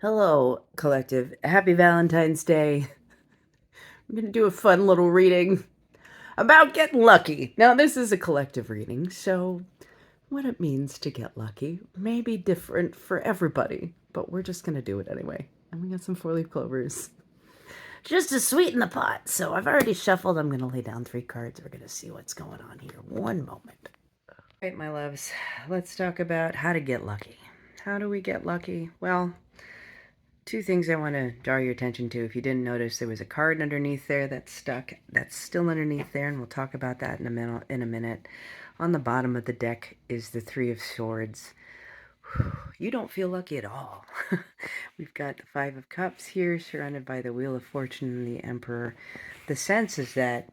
Hello, collective. Happy Valentine's Day. I'm going to do a fun little reading about getting lucky. Now, this is a collective reading, so what it means to get lucky may be different for everybody, but we're just going to do it anyway. And we got some four-leaf clovers just to sweeten the pot. So I've already shuffled. I'm going to lay down 3 cards. We're going to see what's going on here. One moment. All right, my loves, let's talk about how to get lucky. How do we get lucky? Well, 2 things I want to draw your attention to. If you didn't notice, there was a card underneath there that's stuck. That's still underneath there, and we'll talk about that in a minute. On the bottom of the deck is the 3 of Swords. You don't feel lucky at all. We've got the 5 of Cups here, surrounded by the Wheel of Fortune and the Emperor. The sense is that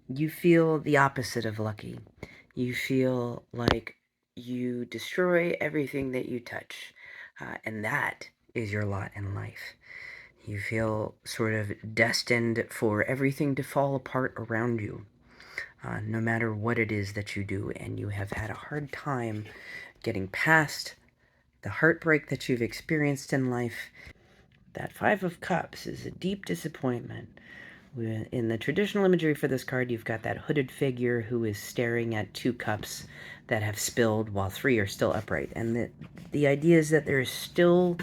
you feel the opposite of lucky. You feel like you destroy everything that you touch, and that is your lot in life. You feel sort of destined for everything to fall apart around you, no matter what it is that you do, and you have had a hard time getting past the heartbreak that you've experienced in life. That 5 of Cups is a deep disappointment. In the traditional imagery for this card, you've got that hooded figure who is staring at 2 cups that have spilled while 3 are still upright. And the idea is that there's still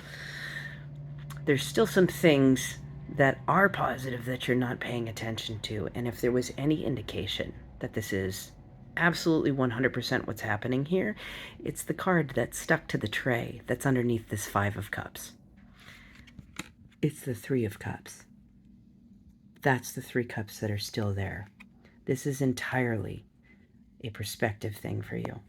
some things that are positive that you're not paying attention to. And if there was any indication that this is absolutely 100% what's happening here, it's the card that's stuck to the tray that's underneath this 5 of Cups. It's the 3 of Cups. That's the 3 cups that are still there. This is entirely a perspective thing for you.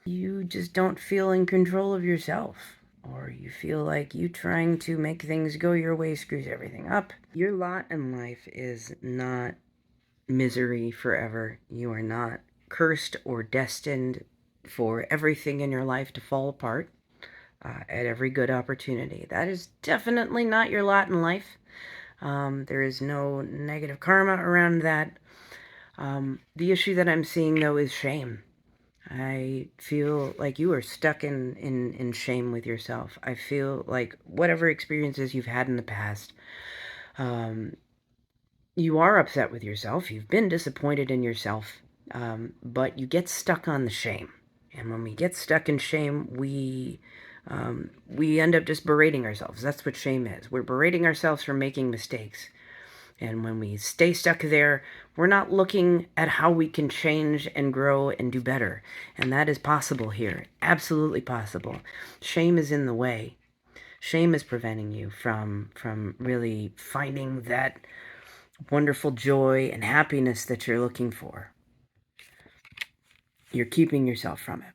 You just don't feel in control of yourself, or you feel like you trying to make things go your way screws everything up. Your lot in life is not misery forever. You are not cursed or destined for everything in your life to fall apart at every good opportunity. That is definitely not your lot in life. There is no negative karma around that. The issue that I'm seeing, though, is shame. I feel like you are stuck in shame with yourself. I feel like whatever experiences you've had in the past, you are upset with yourself. You've been disappointed in yourself, but you get stuck on the shame. And when we get stuck in shame, we end up just berating ourselves. That's what shame is. We're berating ourselves for making mistakes. And when we stay stuck there, we're not looking at how we can change and grow and do better. And that is possible here. Absolutely possible. Shame is in the way. Shame is preventing you from really finding that wonderful joy and happiness that you're looking for. You're keeping yourself from it.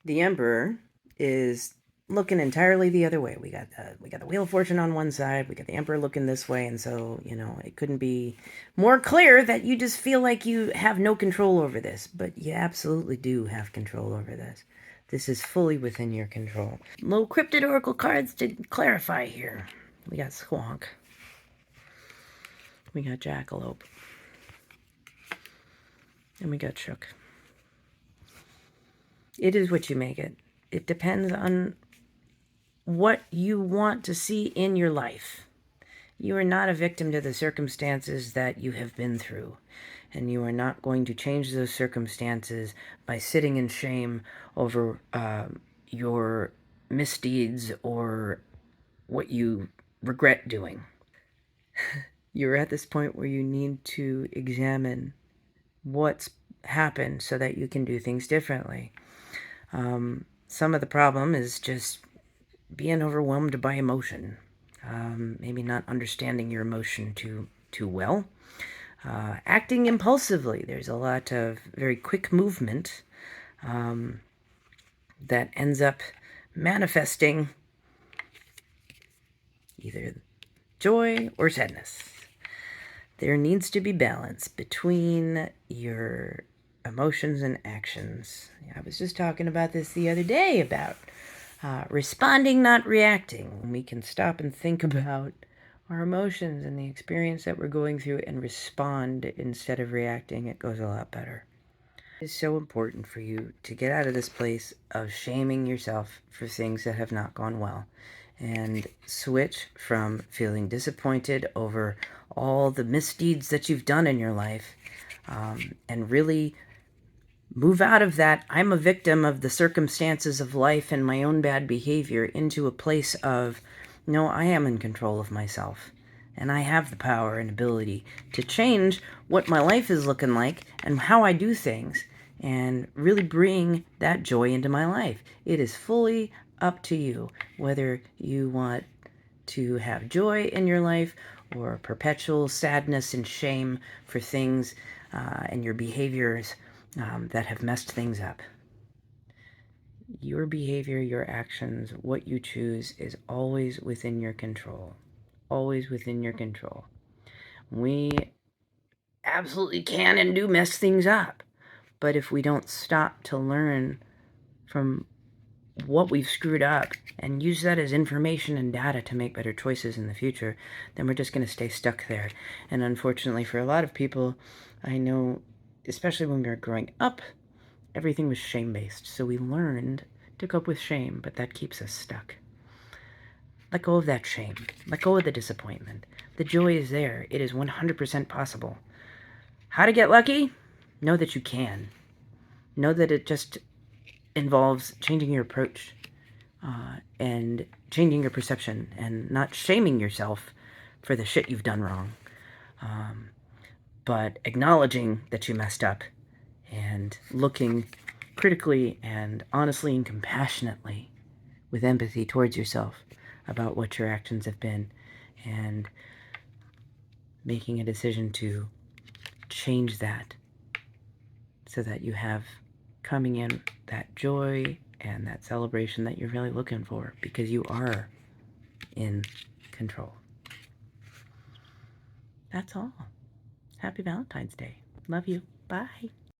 The Emperor is looking entirely the other way. We got the Wheel of Fortune on one side, we got the Emperor looking this way, and so, it couldn't be more clear that you just feel like you have no control over this, but you absolutely do have control over this. This is fully within your control. Little cryptid oracle cards to clarify here. We got Squonk. We got Jackalope. And we got Shook. It is what you make it. It depends on what you want to see in your life. You are not a victim to the circumstances that you have been through, and you are not going to change those circumstances by sitting in shame over your misdeeds or what you regret doing. You're at this point where you need to examine what's happened so that you can do things differently. Some of the problem is just being overwhelmed by emotion, maybe not understanding your emotion too well, acting impulsively. There's a lot of very quick movement that ends up manifesting either joy or sadness. There needs to be balance between your emotions and actions. I was just talking about this the other day about responding, not reacting. We can stop and think about our emotions and the experience that we're going through and respond instead of reacting. It goes a lot better. It's so important for you to get out of this place of shaming yourself for things that have not gone well and switch from feeling disappointed over all the misdeeds that you've done in your life, and really move out of that I'm a victim of the circumstances of life and my own bad behavior into a place of, no, I am in control of myself. And I have the power and ability to change what my life is looking like and how I do things, and really bring that joy into my life. It is fully up to you whether you want to have joy in your life or perpetual sadness and shame for things and your behaviors that have messed things up. Your behavior, your actions, what you choose is always within your control. Always within your control. We absolutely can and do mess things up. But if we don't stop to learn from what we've screwed up and use that as information and data to make better choices in the future, then we're just going to stay stuck there. And unfortunately for a lot of people, I know, especially when we were growing up, everything was shame-based. So we learned to cope with shame, but that keeps us stuck. Let go of that shame. Let go of the disappointment. The joy is there. It is 100% possible. How to get lucky? Know that you can. Know that it just involves changing your approach and changing your perception and not shaming yourself for the shit you've done wrong, but acknowledging that you messed up and looking critically and honestly and compassionately with empathy towards yourself about what your actions have been, and making a decision to change that so that you have coming in that joy and that celebration that you're really looking for, because you are in control. That's all. Happy Valentine's Day. Love you. Bye.